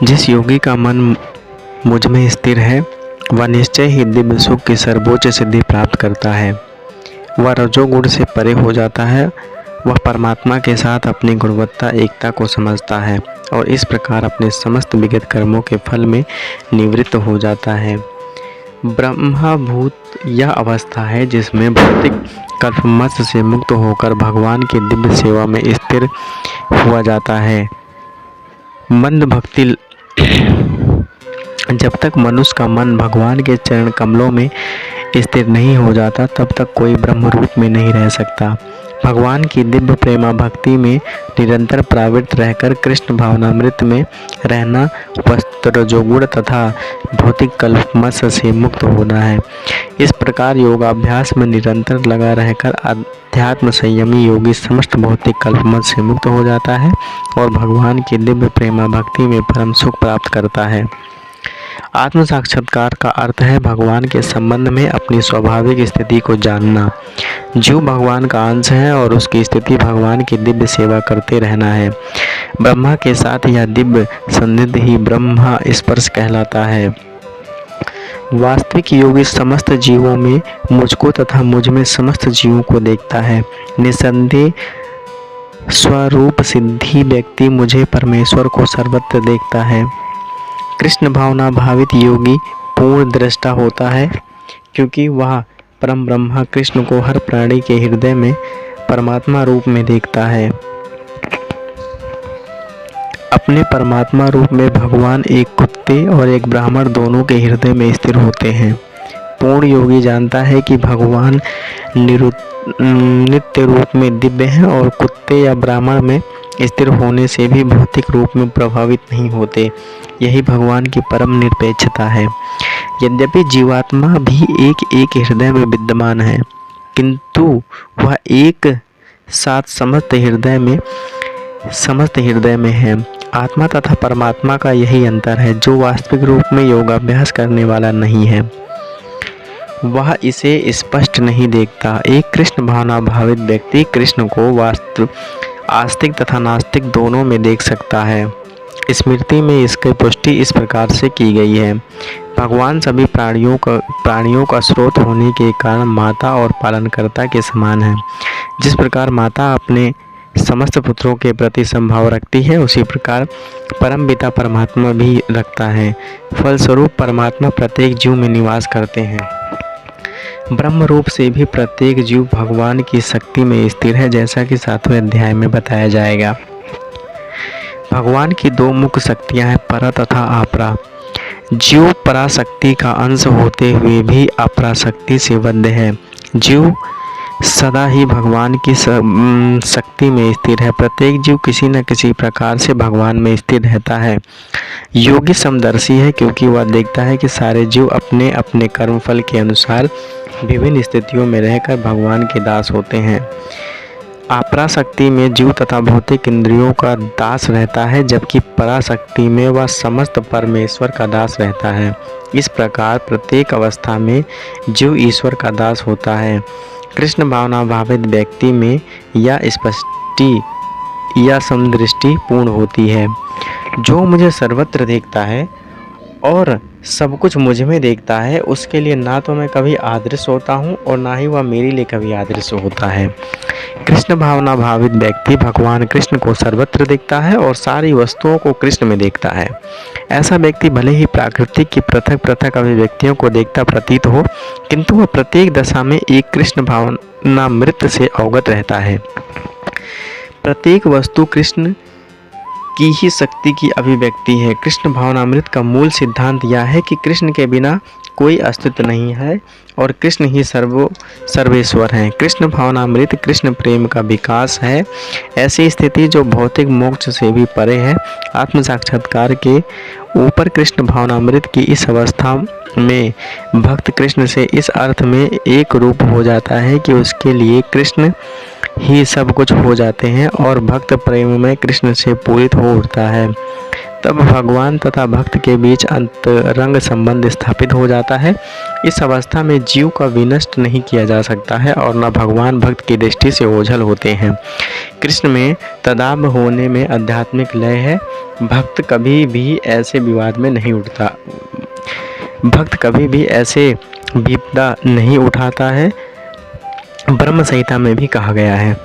जिस योगी का मन मुझ में स्थिर है वह निश्चय ही दिव्य सुख की सर्वोच्च सिद्धि प्राप्त करता है। वह रजोगुण से परे हो जाता है। वह परमात्मा के साथ अपनी गुणवत्ता एकता को समझता है और इस प्रकार अपने समस्त विगत कर्मों के फल में निवृत्त हो जाता है। ब्रह्मभूत यह अवस्था है जिसमें भौतिक कल्पमत से मुक्त होकर भगवान की दिव्य सेवा में स्थिर हुआ जाता है। मंद भक्ति जब तक मनुष्य का मन भगवान के चरण कमलों में स्थिर नहीं हो जाता तब तक कोई ब्रह्म रूप में नहीं रह सकता। भगवान की दिव्य प्रेमा भक्ति में निरंतर प्रवृत्त रहकर कृष्ण भावनामृत में रहना रजोगुण तथा भौतिक कल्पमत से मुक्त होना है। इस प्रकार योगाभ्यास में निरंतर लगा रहकर अध्यात्म संयमी योगी समस्त भौतिक कल्पमत से मुक्त हो जाता है और भगवान की दिव्य प्रेमा भक्ति में परम सुख प्राप्त करता है। आत्म साक्षात्कार का अर्थ है भगवान के संबंध में अपनी स्वाभाविक स्थिति को जानना। जीव भगवान का अंश है और उसकी स्थिति भगवान की दिव्य सेवा करते रहना है। ब्रह्मा के साथ यह दिव्य संनिध ही ब्रह्मा स्पर्श कहलाता है। वास्तविक योगी समस्त जीवों में मुझको तथा मुझ में समस्त जीवों को देखता है। निसंदेह स्वरूप सिद्धि व्यक्ति मुझे परमेश्वर को सर्वत्र देखता है। कृष्ण भावना भावित योगी पूर्ण दृष्टा होता है क्योंकि वह परम ब्रह्मा कृष्ण को हर प्राणी के हृदय में परमात्मा रूप में देखता है। अपने परमात्मा रूप में भगवान एक कुत्ते और एक ब्राह्मण दोनों के हृदय में स्थिर होते हैं। पूर्ण योगी जानता है कि भगवान नित्य रूप में दिव्य हैं और कुत्ते या ब्राह्मण में स्थिर होने से भी भौतिक रूप में प्रभावित नहीं होते। यही भगवान की परम निरपेक्षता है। यद्यपि जीवात्मा भी एक एक हृदय में विद्यमान है किंतु वह एक साथ समस्त हृदय में है। आत्मा तथा परमात्मा का यही अंतर है। जो वास्तविक रूप में योगाभ्यास करने वाला नहीं है वह इसे स्पष्ट नहीं देखता। एक कृष्ण भावना भावित व्यक्ति कृष्ण को आस्तिक तथा नास्तिक दोनों में देख सकता है। स्मृति में इसकी पुष्टि इस प्रकार से की गई है। भगवान सभी प्राणियों का स्रोत होने के कारण माता और पालनकर्ता के समान है। जिस प्रकार माता अपने समस्त पुत्रों के प्रति संभाव रखती है उसी प्रकार परम पिता परमात्मा भी रखता है। फलस्वरूप परमात्मा प्रत्येक जीव में निवास करते हैं। ब्रह्म रूप से भी प्रत्येक जीव भगवान की शक्ति में स्थिर है, जैसा कि 7वें अध्याय में बताया जाएगा। भगवान की दो मुख्य शक्तियां हैं, परा तथा अपरा। जीव पराशक्ति का अंश होते हुए भी अपराशक्ति से बद्ध है। जीव सदा ही भगवान की शक्ति में स्थिर है। प्रत्येक जीव किसी न किसी प्रकार से भगवान में स्थिर रहता है। योगी समदर्शी है क्योंकि वह देखता है कि सारे जीव अपने अपने कर्मफल के अनुसार विभिन्न स्थितियों में रहकर भगवान के दास होते हैं। अपराशक्ति में जीव तथा भौतिक इंद्रियों का दास रहता है जबकि पराशक्ति में वह समस्त परमेश्वर का दास रहता है। इस प्रकार प्रत्येक अवस्था में जीव ईश्वर का दास होता है। कृष्ण भावना भावित व्यक्ति में यह स्पष्टि या समदृष्टि पूर्ण होती है। जो मुझे सर्वत्र देखता है और सब कुछ मुझ में देखता है उसके लिए ना तो मैं कभी अदृश्य होता हूँ और ना ही वह मेरे लिए कभी अदृश्य होता है। कृष्ण भावना भावित व्यक्ति भगवान कृष्ण को सर्वत्र देखता है और सारी वस्तुओं को कृष्ण में देखता है। ऐसा व्यक्ति भले ही प्राकृतिक की पृथक पृथक अभिव्यक्तियों को देखता प्रतीत हो किंतु वह प्रत्येक दशा में एक कृष्ण भावनामृत से अवगत रहता है। प्रत्येक वस्तु कृष्ण की ही शक्ति की अभिव्यक्ति है। कृष्ण भावनामृत का मूल सिद्धांत यह है कि कृष्ण के बिना कोई अस्तित्व नहीं है और कृष्ण ही सर्वेश्वर हैं। कृष्ण भावनामृत कृष्ण प्रेम का विकास है। ऐसी स्थिति जो भौतिक मोक्ष से भी परे है। आत्म साक्षात्कार के ऊपर कृष्ण भावनामृत की इस अवस्था में भक्त कृष्ण से इस अर्थ में एक रूप हो जाता है कि उसके लिए कृष्ण ही सब कुछ हो जाते हैं और भक्त प्रेम में कृष्ण से पूरित हो उठता है। तब भगवान तथा भक्त के बीच अंतरंग संबंध स्थापित हो जाता है। इस अवस्था में जीव का विनष्ट नहीं किया जा सकता है और न भगवान भक्त की दृष्टि से ओझल होते हैं। कृष्ण में तदाब होने में आध्यात्मिक लय है। भक्त कभी भी ऐसे विपदा नहीं उठाता है। ब्रह्म संहिता में भी कहा गया है।